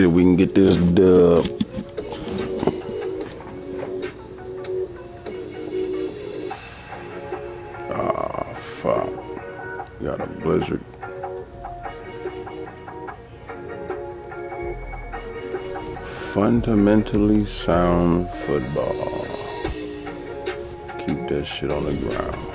We can get this dub. Ah, fuck. Got a blizzard. Fundamentally sound football. Keep that shit on the ground.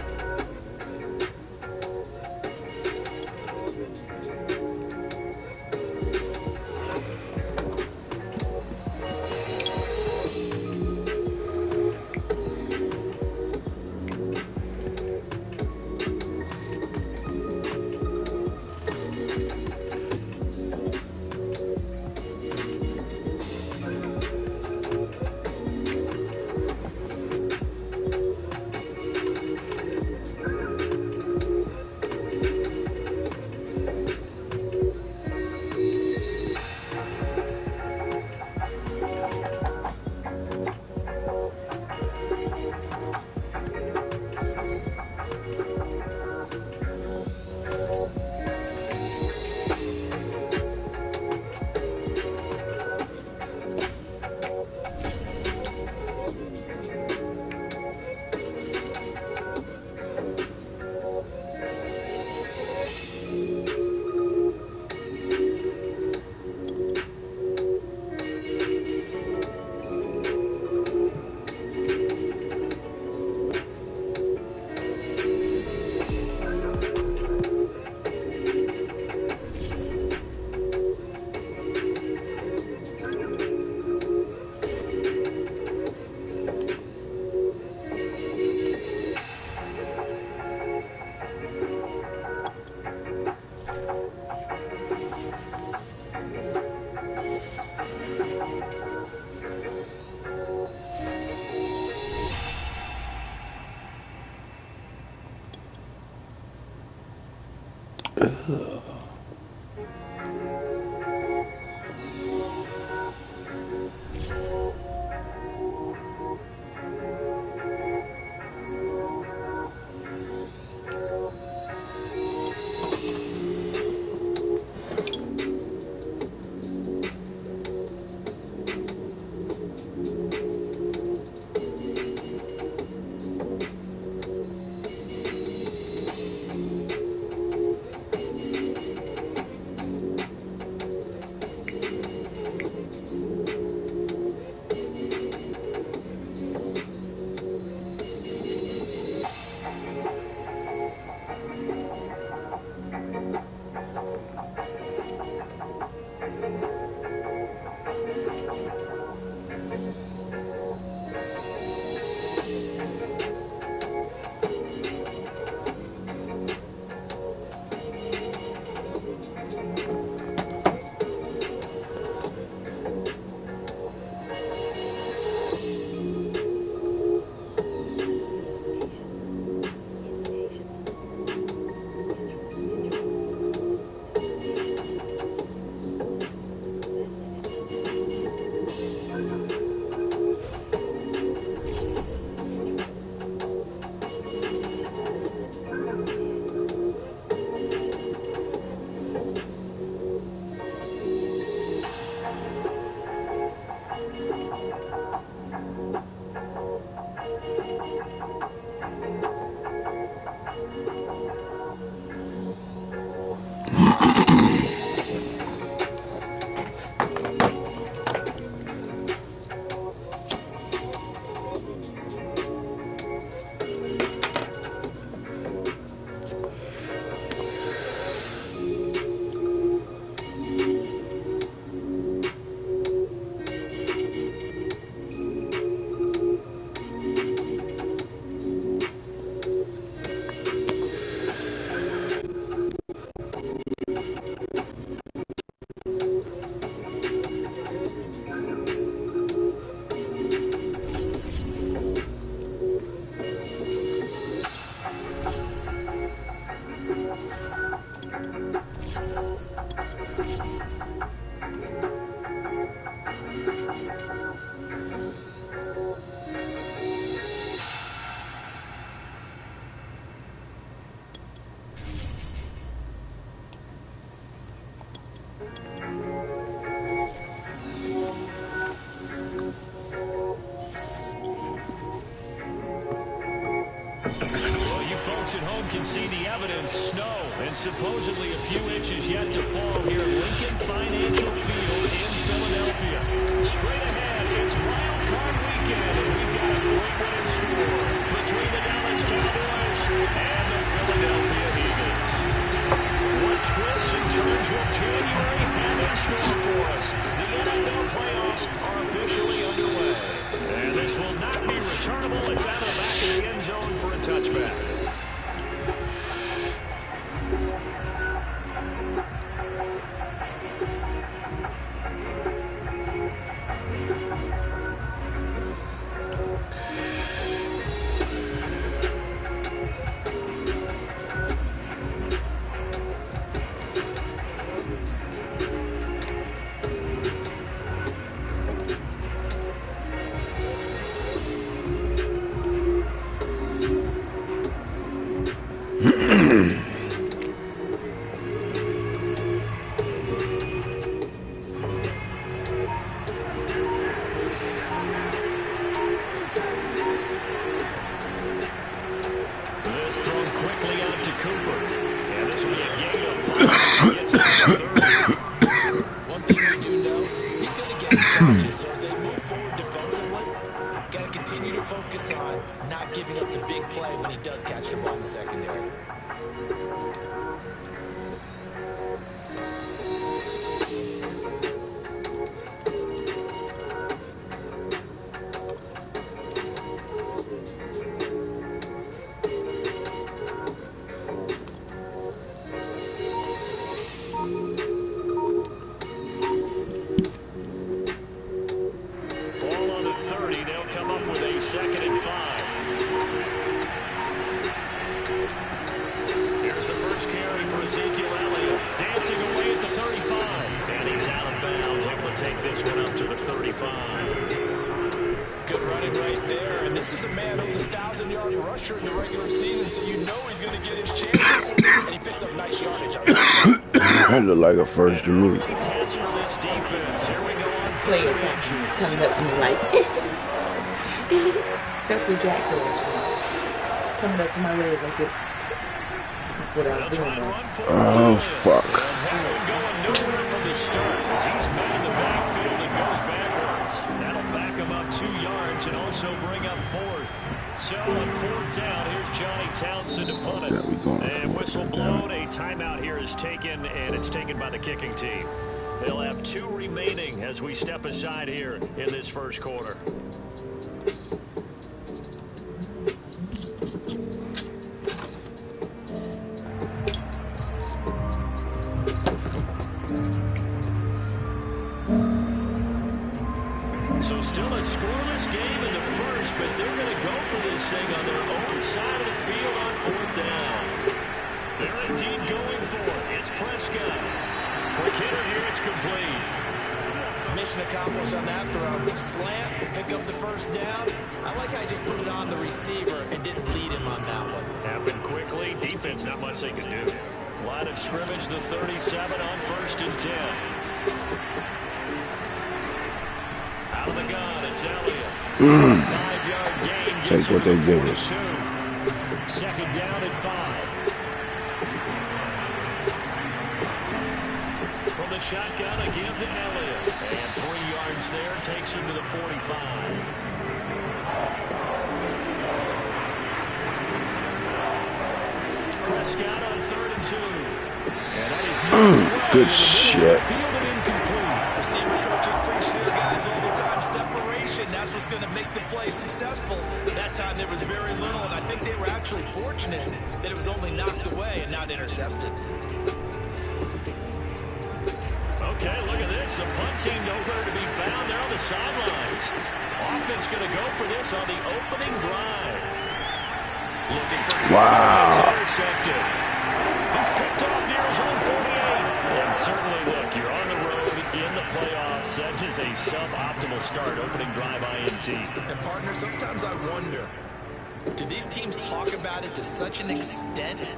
folks at home can see the evidence. Snow and supposedly a few inches yet to fall here at Lincoln Financial Field in Philadelphia. Straight ahead, it's Wild Card Weekend, and we've got a great one in store between the Dallas Cowboys and the Philadelphia Eagles. What twists and turns will January have in store for us? The NFL playoffs are officially underway. And this will not be returnable. It's out of the back of the end zone for a touchback. That looked like a first to me. Player coming up to me like, that's what Jack does. Coming up to my leg like this. That's what I was doing now. Oh, fuck. From the start as he's made the backfield and goes backwards. That'll back him up 2 yards and also bring up fourth. So on fourth down, here's Johnny Townsend to punt it. And whistle blown, a timeout here is taken, and it's taken by the kicking team. They'll have 2 remaining as we step aside here in this first quarter. So still a scoreless game in the first, but they're going to go for this thing on their own side of the field on fourth down. They're indeed going for it. It's Prescott. Quick hitter here, it's complete. Mission accomplished on that throw. Slant, pick up the first down. I like how I just put it on the receiver and didn't lead him on that one. Happened quickly. Defense, not much they can do. Line of scrimmage, the 37 on 1st and 10. Out of the gun, it's Elliott. 5-yard gain. Take what they give us. 2nd down at 5. From the shotgun, a give to Elliott. And 3 yards there, takes him to the 45. Prescott on 3rd and 2. And that is good shit. Receiver coaches preach to their guys all the time. Separation, that's what's going to make the play successful. That time there was very little, and I think they were actually fortunate that it was only knocked away and not intercepted. Okay, look at this. The punt team nowhere to be found. They're on the sidelines. Offense going to go for this on the opening drive. Looking for intercepted. He's picked off near his own 48. And certainly, look, you're on the road in the playoffs. That is a suboptimal start. Opening drive INT. And partner, sometimes I wonder Do these teams talk about it to such an extent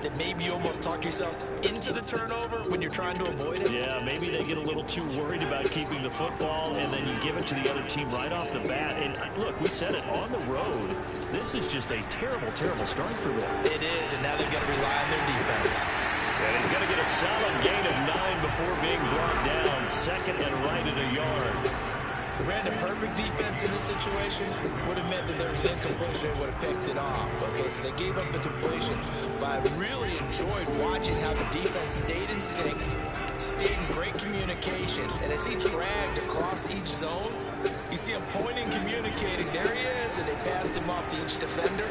that maybe you almost talk yourself into the turnover when you're trying to avoid it? Yeah, maybe they get a little too worried about keeping the football, and then you give it to the other team right off the bat. And look, we said it, on the road, this is just a terrible, terrible start for them. It is, and now they've got to rely on their defense. And he's going to get a solid gain of 9 before being brought down. Second and right at a yard. Brandon, perfect defense in this situation would have meant that there was an incompletion and would have picked it off. Okay, so they gave up the completion, but I really enjoyed watching how the defense stayed in sync, stayed in great communication, and as he dragged across each zone, you see him pointing, communicating, there he is, and they passed him off to each defender.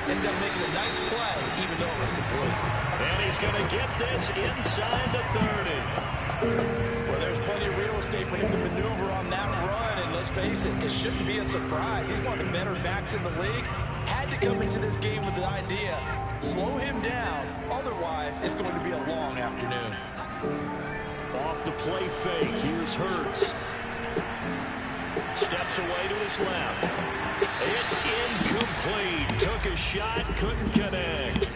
Ended up making a nice play, even though it was complete. And he's going to get this inside the 30. Well, there's plenty of real estate for him to maneuver on that run, and let's face it, it shouldn't be a surprise. He's one of the better backs in the league. Had to come into this game with the idea, slow him down, otherwise it's going to be a long afternoon. Off the play fake, here's Hurts. Steps away to his left. It's incomplete. Took a shot, couldn't connect.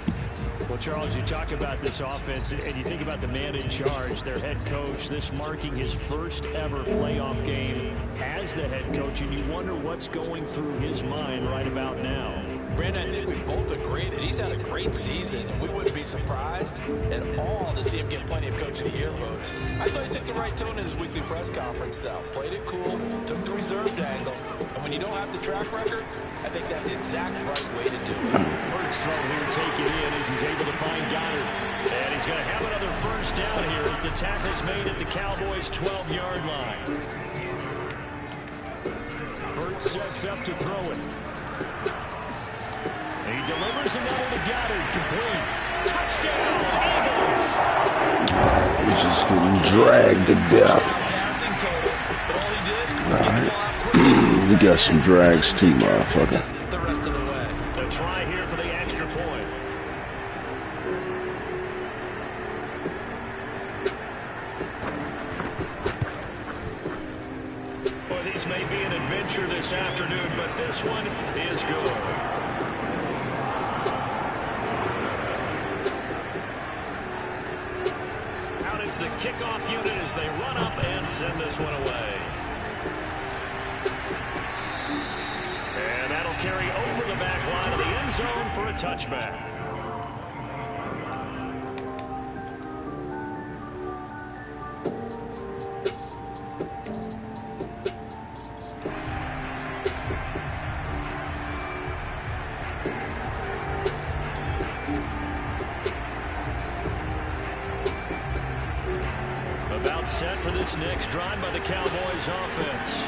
Well, Charles, you talk about this offense, and you think about the man in charge, their head coach, this marking his first ever playoff game as the head coach, and you wonder what's going through his mind right about now. Brandon, I think we both agree that he's had a great season, and we wouldn't be surprised at all to see him get plenty of Coach of the Year votes. I thought he took the right tone in his weekly press conference, though. Played it cool, took the reserved angle, and when you don't have the track record, I think that's the exact right way to do it. First throw here, take it in as he's able to find Goddard. And he's going to have another first down here as the tackle's made at the Cowboys' 12-yard line. Burt sets up to throw it. He delivers another to Goddard, complete. Touchdown, Eagles! He's just getting dragged to death. Passing total, but all he did was get the ball out quickly. We got some drags too, motherfucker. The rest of the way. The try here for the extra point. Well, these may be an adventure this afternoon, but this one is good. The kickoff unit as they run up and send this one away. And that'll carry over the back line of the end zone for a touchback. About set for this next drive by the Cowboys offense.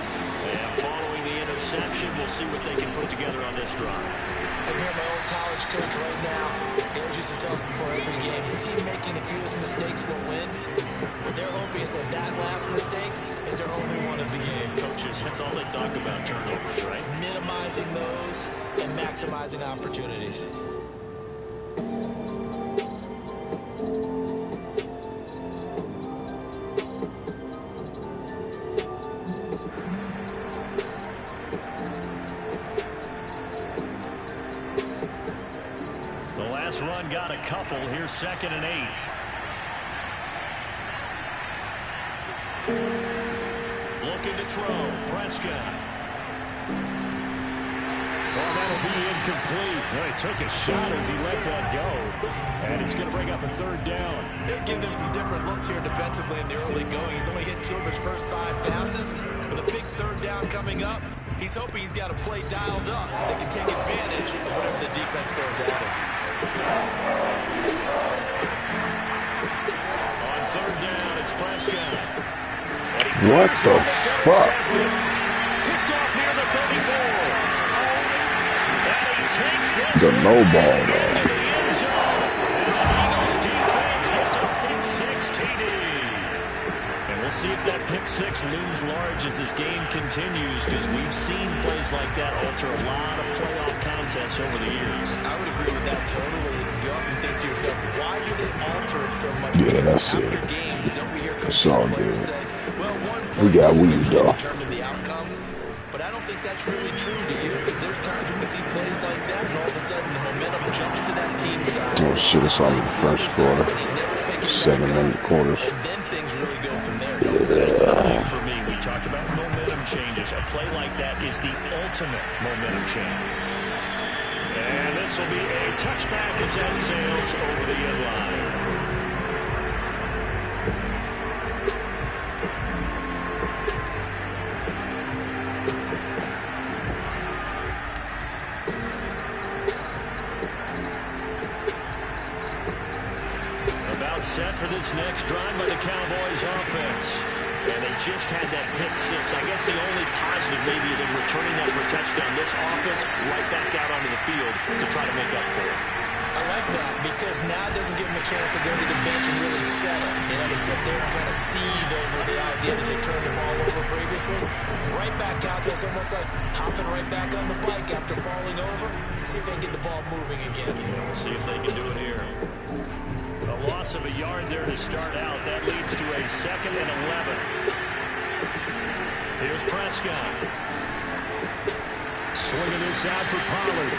And following the interception, we'll see what they can put together on this drive. I hear my old college coach right now. He always used to tell us before every game, the team making the fewest mistakes will win. What they're hoping is that that last mistake is their only one of the game. Coaches, that's all they talk about, turnovers, right? Minimizing those and maximizing opportunities. Run got a couple. Here's 2nd and 8. Looking to throw. Prescott. Well, that'll be incomplete. Well, he took a shot as he let that go. And it's going to bring up a 3rd down. They're giving him some different looks here defensively in the early going. He's only hit 2 of his first 5 passes. With a big 3rd down coming up, he's hoping he's got a play dialed up that can take advantage of whatever the defense throws at him. On 3rd down, it's Prescott. What the fuck? Picked off near the 34. And he takes this The low ball, in though. the end zone. And the Eagles defense gets a pick 6 TD. And we'll see if that pick 6 looms large as this game continues, because we've seen plays like that alter a lot of playoff contests over the years. I would agree with that totally. You often think to yourself, why do they alter it so much? Yeah, because that's after it. games, don't we hear coaches It's all and players good. say, well, one We got play weed, though. determined the outcome. But I don't don't think that's really true, do you? Because there's times when we see plays like that, and all of a sudden the momentum jumps to that team side. Oh shit, it's on the first quarter. 7 quarters. And then things really go from there. That's the thing for me. We talk about momentum changes. A play like that is the ultimate momentum change. And this will be a touchback as that sails over the end line. Set for this next drive by the Cowboys offense. And they just had that pick six. I guess the only positive maybe than returning that for a touchdown. This offense right back out onto the field to try to make up for it. I like that because now it doesn't give them a chance to go to the bench and really settle. You know, to sit there and kind of seethe over the idea that they turned the ball over previously. Right back out there. It's almost like hopping right back on the bike after falling over. See if they can get the ball moving again. We'll see if they can do it here. A loss of a yard there to start out. That leads to a 2nd and 11. Here's Prescott. Swinging this out for Pollard.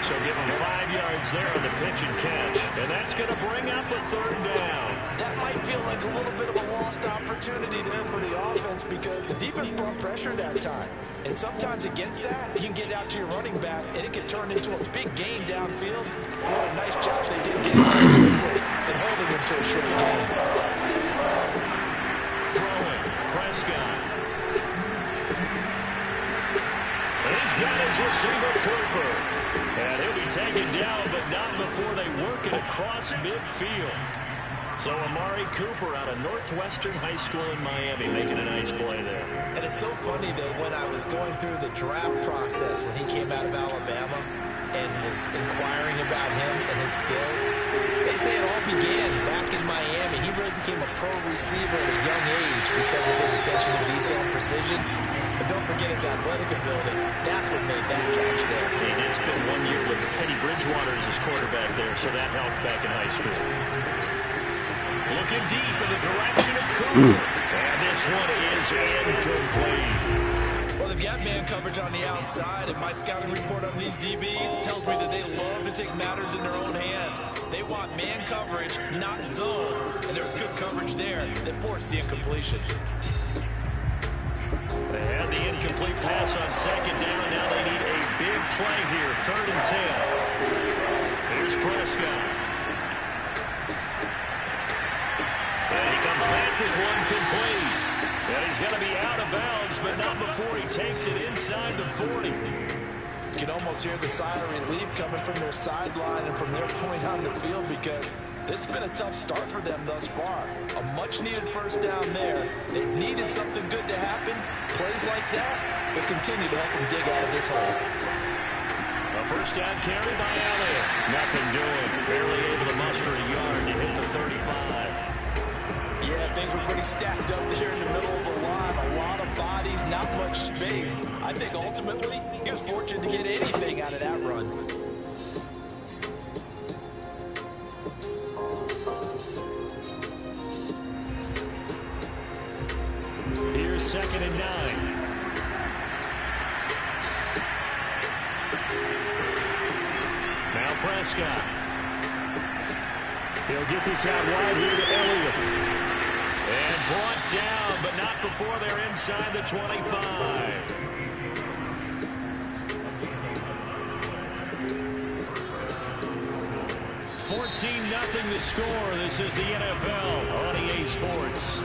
So give him 5 yards there on the pitch and catch. And that's going to bring up a 3rd down. That might feel like a little bit of a lost opportunity there for the offense because the defense brought pressure that time. And sometimes against that, you can get out to your running back, and it can turn into a big gain downfield. What a nice job they did getting to him and holding him to a short gain. Throwing, Prescott. He's got his receiver, Cooper. And he'll be taken down, but not before they work it across midfield. So Amari Cooper out of Northwestern High School in Miami making a nice play there. And it's so funny that when I was going through the draft process when he came out of Alabama and was inquiring about him and his skills, they say it all began back in Miami. He really became a pro receiver at a young age because of his attention to detail and precision. But don't forget his athletic ability. That's what made that catch there. He did spend 1 year with Teddy Bridgewater as his quarterback there, so that helped back in high school. Looking deep in the direction of Cooper. And this one is incomplete. Well, they've got man coverage on the outside, and my scouting report on these DBs tells me that they love to take matters in their own hands. They want man coverage, not zone. And there was good coverage there that forced the incompletion. They had the incomplete pass on 2nd down. Now they need a big play here. 3rd and 10. Here's Prescott. And he comes back with one complete. And he's going to be out of bounds, but not before he takes it inside the 40. You can almost hear the sigh of relief coming from their sideline and from their point on the field because this has been a tough start for them thus far. A much-needed 1st down there. They needed something good to happen. Plays like that will continue to help them dig out of this hole. A 1st down carry by Elliott. Nothing doing. Barely able to muster a yard to hit the 35. Yeah, things were pretty stacked up there in the middle of the line. A lot of bodies, not much space. I think ultimately he was fortunate to get anything out of that run. Here's 2nd and 9. Now Prescott. He'll get this out wide here to Elliott. And brought down, but not before they're inside the 25. $14-0 the score. This is the NFL on EA Sports.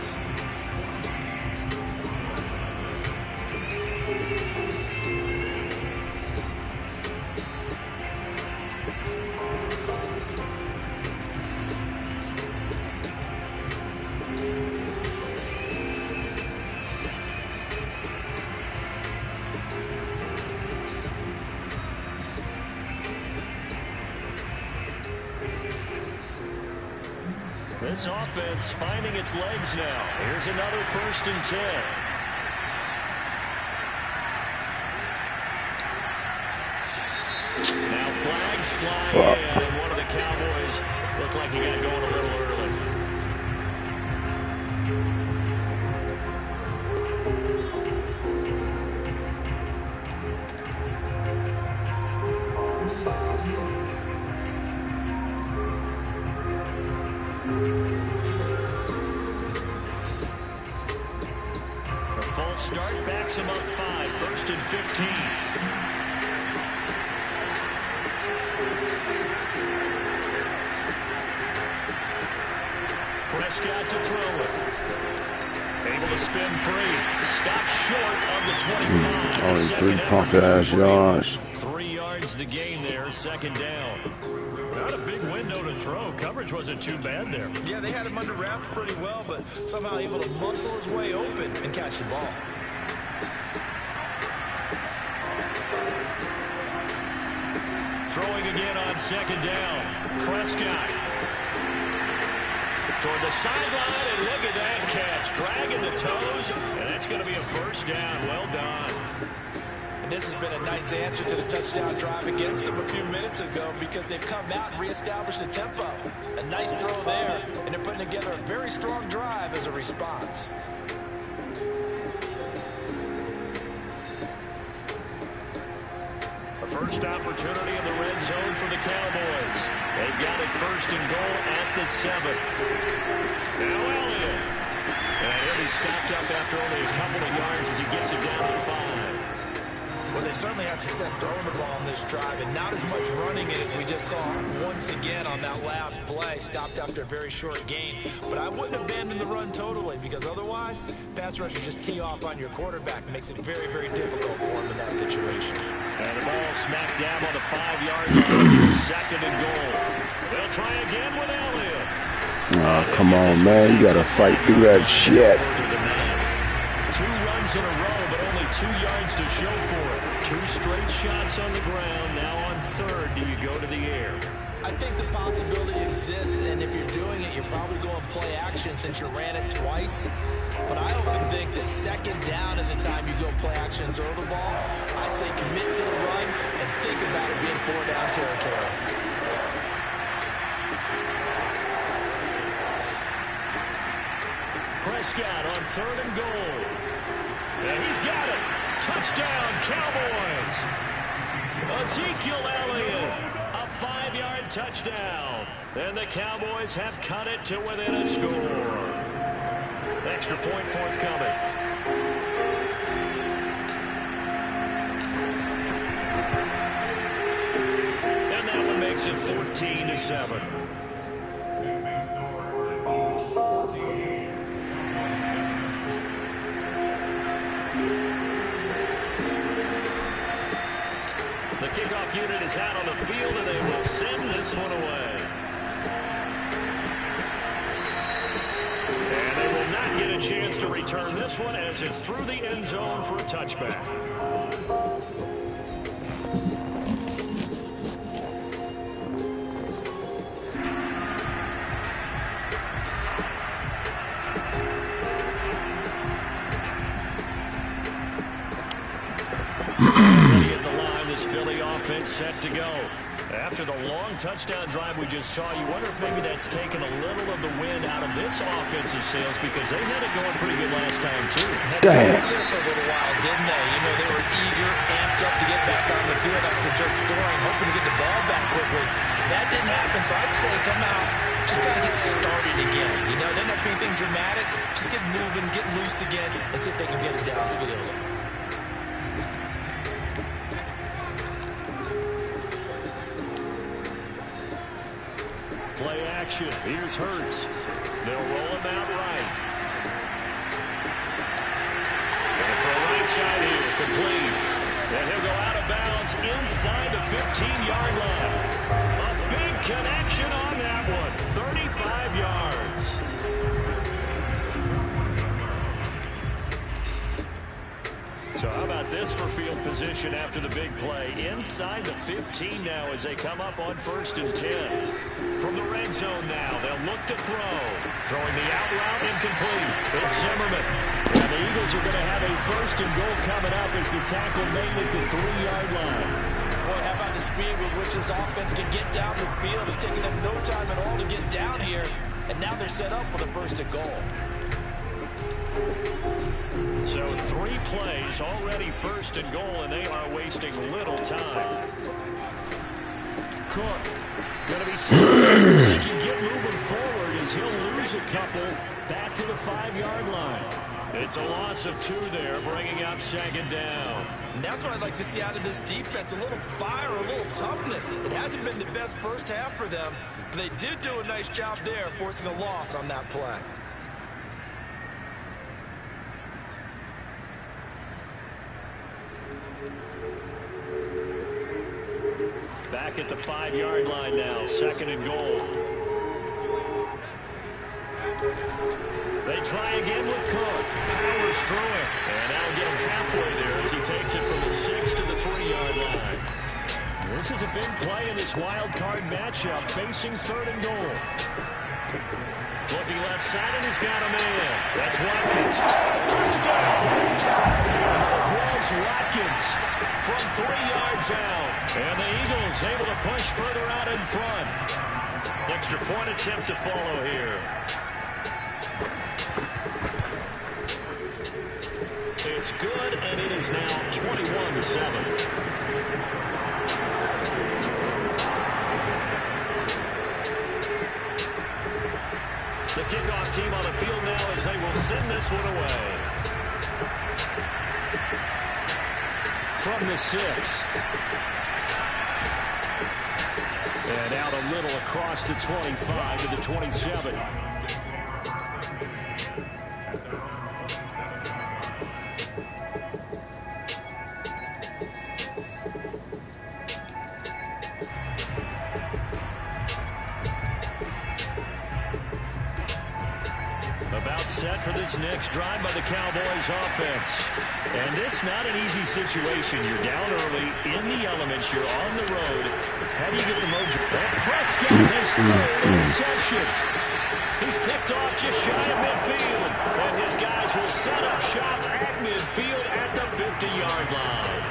This offense finding its legs now. Here's another 1st and 10. Now flags fly in, and one of the Cowboys looked like he got going a little early. false start backs him up 5, 1st and 15. Prescott to throw it. Able to spin free. Stopped short of the 25. Only 3 punk-ass yards. 3 yards the gain there, 2nd down. Not a big window to throw. Coverage wasn't too bad there. Yeah, they had him under wraps pretty well, but somehow able to muscle his way open and catch the ball. Throwing again on 2nd down. Prescott. Toward the sideline, and look at that catch. Dragging the toes, and that's going to be a 1st down. Well done. And this has been a nice answer to the touchdown drive against them a few minutes ago because they've come out and reestablished the tempo. A nice throw there, and they're putting together a very strong drive as a response. A first opportunity in the red zone for the Cowboys. They've got it 1st and goal at the 7. Now Elliott. And he'll be stopped up after only a couple of yards as he gets it down to 5. Well, they certainly had success throwing the ball on this drive, and not as much running it as we just saw once again on that last play. Stopped after a very short gain. But I wouldn't abandon the run totally, because otherwise, pass rushers just tee off on your quarterback. It makes it very, very difficult for him in that situation. And the ball smacked down on the 5-yard line. 2nd and goal. They'll try again with Elliott. Oh, come on, man. You got to fight through that shit. 2 runs in a row, but only 2 yards to show for it. 2 straight shots on the ground. Now on 3rd, do you go to the air? I think the possibility exists, and if you're doing it, you're probably going play action since you ran it twice. But I often think that 2nd down is a time you go play action and throw the ball. I say commit to the run and think about it being 4-down territory. Prescott on 3rd and goal. And he's got it. Touchdown, Cowboys. Ezekiel Elliott, a 5-yard touchdown. And the Cowboys have cut it to within a score. Extra point forthcoming. And that one makes it 14-7. The kickoff unit is out on the field, and they will send this one away. And they will not get a chance to return this one as it's through the end zone for a touchback. Philly offense set to go. After the long touchdown drive we just saw, you wonder if maybe that's taken a little of the wind out of this offensive sails because they had it going pretty good last time, too. Damn. For a little while, didn't they? You know, they were eager, amped up to get back on the field after just scoring, hoping to get the ball back quickly. That didn't happen, so I'd say come out, just kind of get started again. You know, didn't have to be anything dramatic. Just get moving, get loose again, and see if they can get it downfield. Play action. Here's Hurts. They'll roll him out right. And for a right side here, complete. And he'll go out of bounds inside the 15-yard line. A big connection on that one. 35 yards. So how about this for field position after the big play? Inside the 15 now as they come up on 1st and 10. From the red zone now, they'll look to throw. Throwing the out route incomplete. It's Zimmerman. And the Eagles are going to have a 1st and goal coming up as the tackle made at the 3-yard line. Boy, how about the speed with which this offense can get down the field? It's taking them no time at all to get down here. And now they're set up with a 1st and goal. So 3 plays already 1st and goal, and they are wasting little time. Cook going to be he can get moving forward as he'll lose a couple back to the 5-yard line. It's a loss of 2 there, bringing up 2nd down. And that's what I'd like to see out of this defense, a little fire, a little toughness. It hasn't been the best first half for them, but they did do a nice job there, forcing a loss on that play. Back at the 5-yard line now, 2nd and goal. They try again with Cook. Powers through it. And now get him halfway there as he takes it from the 6 to the 3-yard line. This is a big play in this wild card matchup, facing 3rd and goal. Looking left side, and he's got him in. That's Watkins. Touchdown! Chris Watkins from 3 yards out. And the Eagles able to push further out in front. Extra point attempt to follow here. It's good, and it is now 21-7. The kickoff team on the field now as they will send this one away. From the 6. And out a little across the 25 to the 27. Set for this next drive by the Cowboys offense. And this not an easy situation. You're down early, in the elements, you're on the road. How do you get the mojo? And Prescott has third interception. He's picked off just shy of midfield. And his guys will set up shop at midfield at the 50-yard line.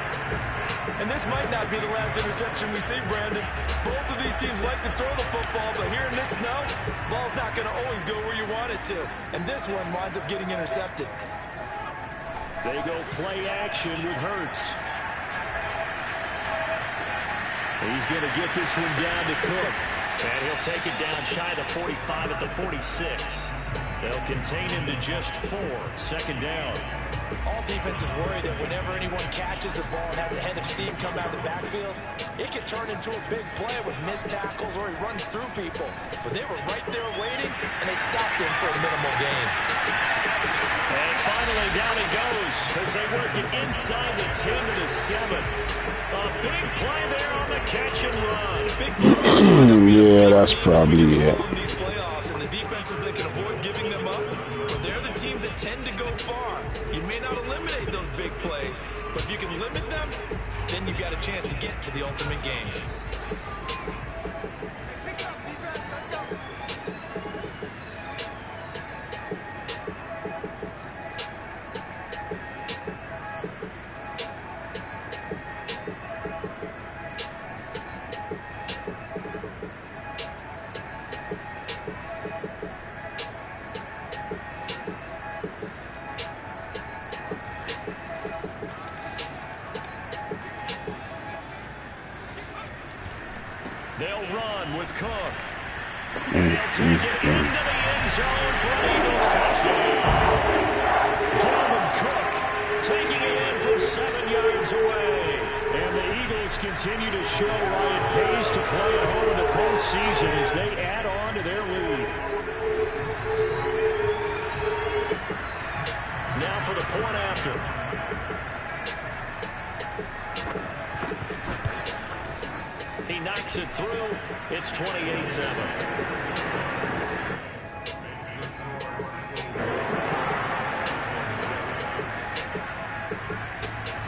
And this might not be the last interception we see, Brandon. Both of these teams like to throw the football, but here in this snow, ball's not going to always go where you want it to. And this one winds up getting intercepted. They go play action with Hurts. He's going to get this one down to Cook. And he'll take it down shy of the 45 at the 46. They'll contain him to just 4. 2nd down. All defenses worry that whenever anyone catches the ball and has a head of steam come out of the backfield, it can turn into a big play with missed tackles or he runs through people. But they were right there waiting, and they stopped him for a minimal gain. And finally, down he goes as they work it inside the 10 to the 7. A big play there on the catch and run. Big plays. Yeah, that's probably it. These playoffs and the defenses that can avoid giving them up, but they're the teams that tend to go far. You may not eliminate those big plays, but if you can limit them, then you've got a chance to get to the ultimate game. Pick it up, defense. Let's go. They'll run with Cook. And they'll take it into the end zone for an Eagles touchdown. Dalvin Cook taking it in from 7 yards away. And the Eagles continue to show why it pays to play at home in the postseason as they add on to their lead. Now for the point after. He knocks it through. It's 28-7.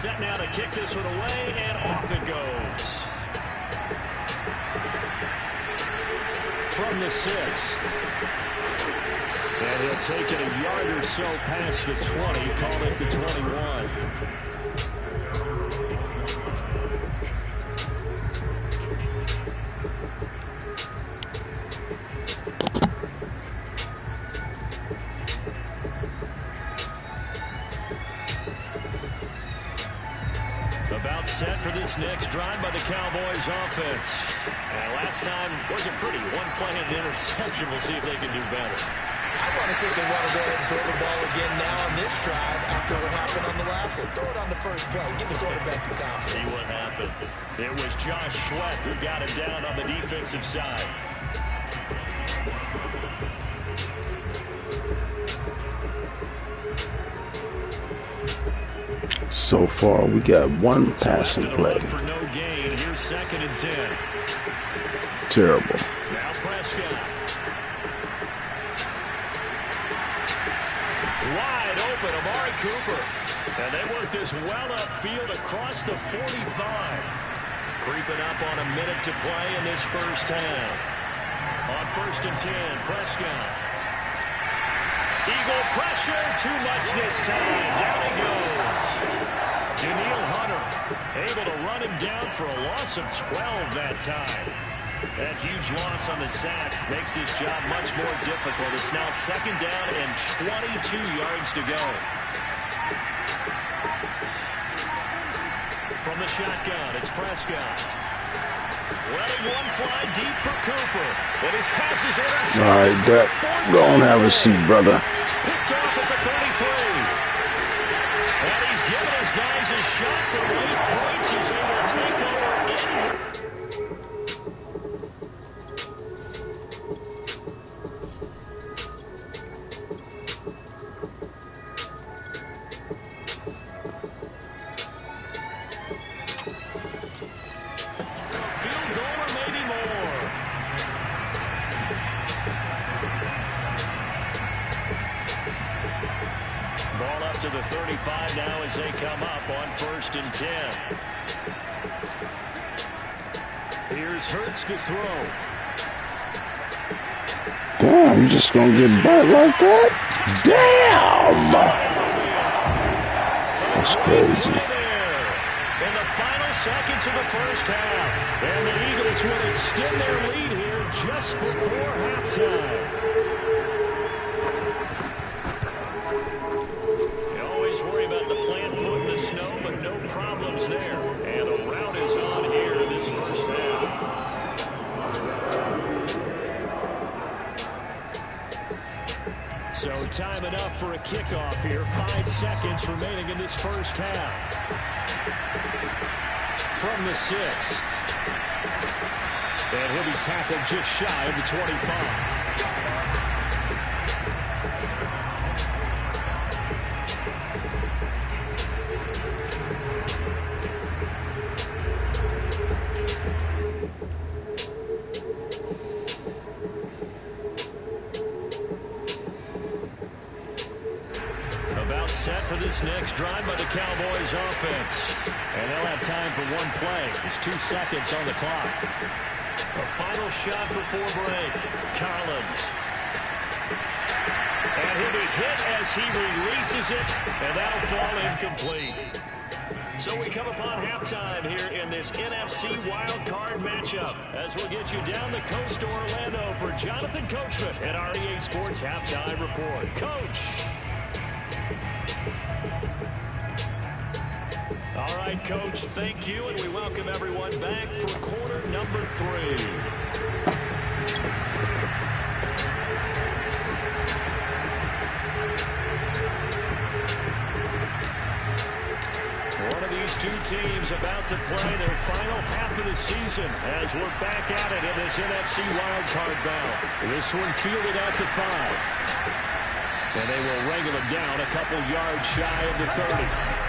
Set now to kick this one away, and off it goes. From the 6. And he'll take it a yard or so past the 20, call it the 21. About set for this next drive by the Cowboys offense. And last time was a pretty one-play interception. We'll see if they can do better. I want to see if they want to go ahead and throw the ball again now on this drive after what happened on the last one. Throw it on the first play. Give the quarterback some confidence. See what happened. It was Josh Sweat who got him down on the defensive side. So far, we got one passing play. For no gain. Here's 2nd and 10. Terrible. Now Prescott. Wide open, Amari Cooper. And they work this well upfield across the 45. Creeping up on a minute to play in this first half. On 1st and 10, Prescott. Eagle pressure, too much this time. Down he goes. Daniil Hunter able to run him down for a loss of 12 that time. That huge loss on the sack makes this job much more difficult. It's now 2nd down and 22 yards to go. From the shotgun, it's Prescott. Letting one fly deep for Cooper. And his pass is intercepted. All right, Dak, go on, have a seat, brother. Picked off at the 33. And he's given his guys a shot for 8 points. He's able to take over in. Field goal or maybe more. Ball up to the 35 now as they come up on 1st and 10. Here's Hurts to throw. Damn, you just gonna get butt like that? Damn! That's crazy. In the final seconds of the first half. And the Eagles will extend their lead here just before halftime. You always worry about the plant foot in the snow, but no problems there. And a rout is on here in this first half. So time enough for a kickoff here. 5 seconds remaining in this first half. From the 6. And he'll be tackled just shy of the 25. About set for this next drive by the Cowboys offense. And they'll have time for one play. There's 2 seconds on the clock. A final shot before break. Collins. And he'll be hit as he releases it. And that'll fall incomplete. So we come upon halftime here in this NFC wildcard matchup as we'll get you down the coast to Orlando for Jonathan Coachman at our EA Sports Halftime Report. Coach. All right, Coach, thank you, and we welcome everyone back for quarter number 3. One of these two teams about to play their final half of the season as we're back at it in this NFC wildcard bout. This one fielded at the 5. And they will wrangle it down a couple yards shy of the 30.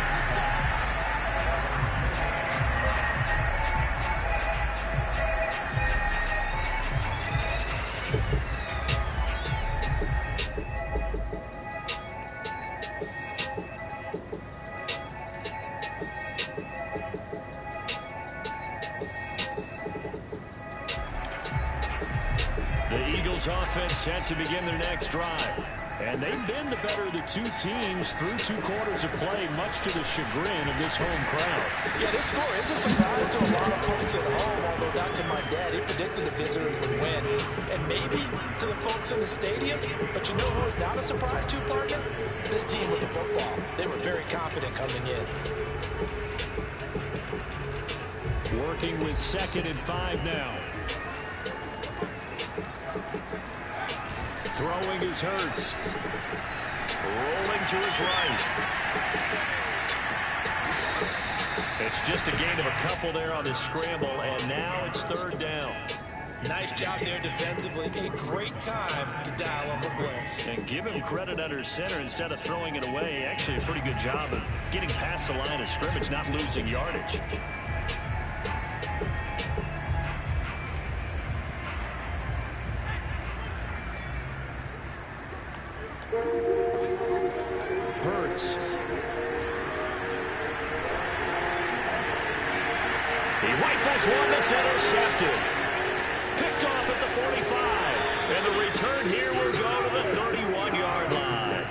Offense set to begin their next drive. And they've been the better of the two teams through 2 quarters of play, much to the chagrin of this home crowd. Yeah, this score is a surprise to a lot of folks at home, although not to my dad. He predicted the visitors would win. And maybe to the folks in the stadium. But you know who is not a surprise to, partner? This team with the football. They were very confident coming in. Working with 2nd and 5 now. Throwing is Hurts. Rolling to his right. It's just a gain of a couple there on this scramble, and now it's third down. Nice job there defensively. A great time to dial up a blitz. And give him credit under center instead of throwing it away. Actually a pretty good job of getting past the line of scrimmage, not losing yardage. Hurts. He rifles one that's intercepted. Picked off at the 45. And the return here will go to the 31-yard line.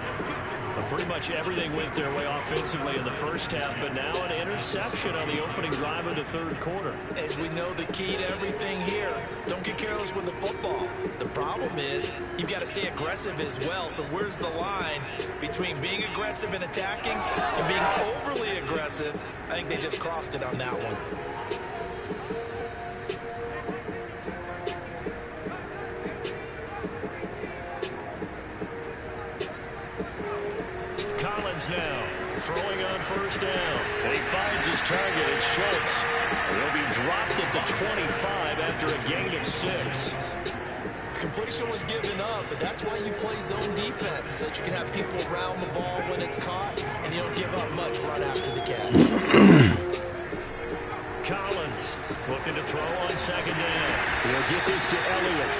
But pretty much everything went their way offensively in the first half, but now an interception on the opening drive of the third quarter. As we know, the key to everything here, don't get careless with the football. The problem is you've got to stay aggressive as well. So where's the line between being aggressive and attacking and being overly aggressive? I think they just crossed it on that one. Now throwing on first down, and he finds his target. It's Schultz. He'll be dropped at the 25 after a gain of 6. Completion was given up, but that's why you play zone defense, so that you can have people around the ball when it's caught, and you don't give up much right after the catch. Collins looking to throw on second down. He'll get this to Elliott,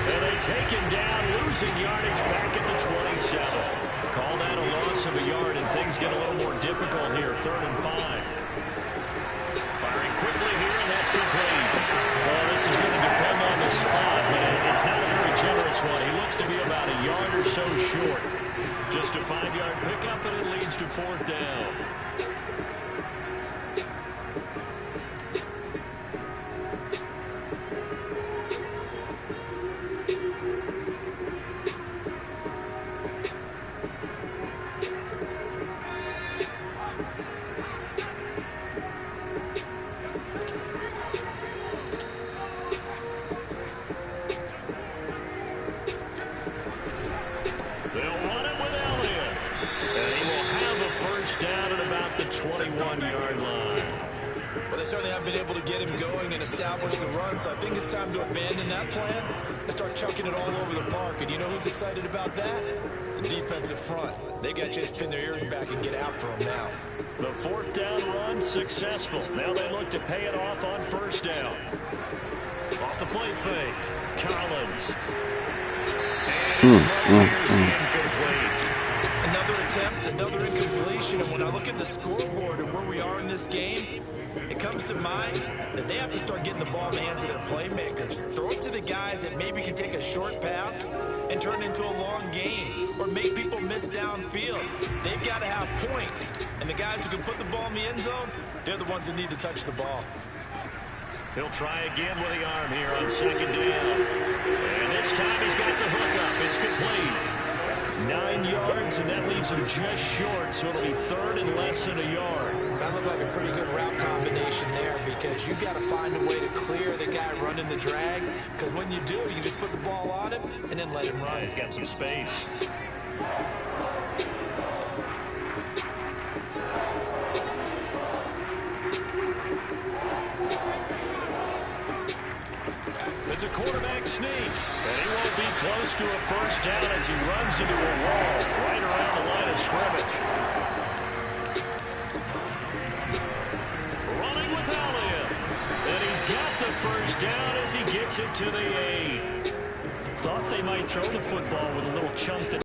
and they take him down, losing yardage back at the 27. Call that a loss of a yard, and things get a little more difficult here. 3rd and 5. Firing quickly here, and that's complete. Well, this is going to depend on the spot, but it's not a very generous one. He looks to be about a yard or so short. Just a 5-yard pickup, and it leads to 4th down. Establish the run, so I think it's time to abandon that plan and start chucking it all over the park. And you know who's excited about that? The defensive front. They got to just pin their ears back and get after them now. The 4th down run successful. Now they look to pay it off on first down. Off the play fake. Collins. And his throw is incomplete. Another attempt, another incompletion. And when I look at the scoreboard and where we are in this game, it comes to mind that they have to start getting the ball in the hands of their playmakers. Throw it to the guys that maybe can take a short pass and turn it into a long gain or make people miss downfield. They've got to have points. And the guys who can put the ball in the end zone, they're the ones that need to touch the ball. He'll try again with the arm here on second down. And this time he's got the hook up. It's complete. 9 yards, and that leaves him just short, so it'll be 3rd and less than a yard. That looked like a pretty good route combination there because you've got to find a way to clear the guy running the drag, because when you do, you can just put the ball on him and then let him run. Yeah, he's got some space. It's a quarterback sneak, and he won't be close to a first down as he runs into a wall right around the line of scrimmage. Running with Elliott, and he's got the first down as he gets it to the 8. Thought they might throw the football with a little chunk to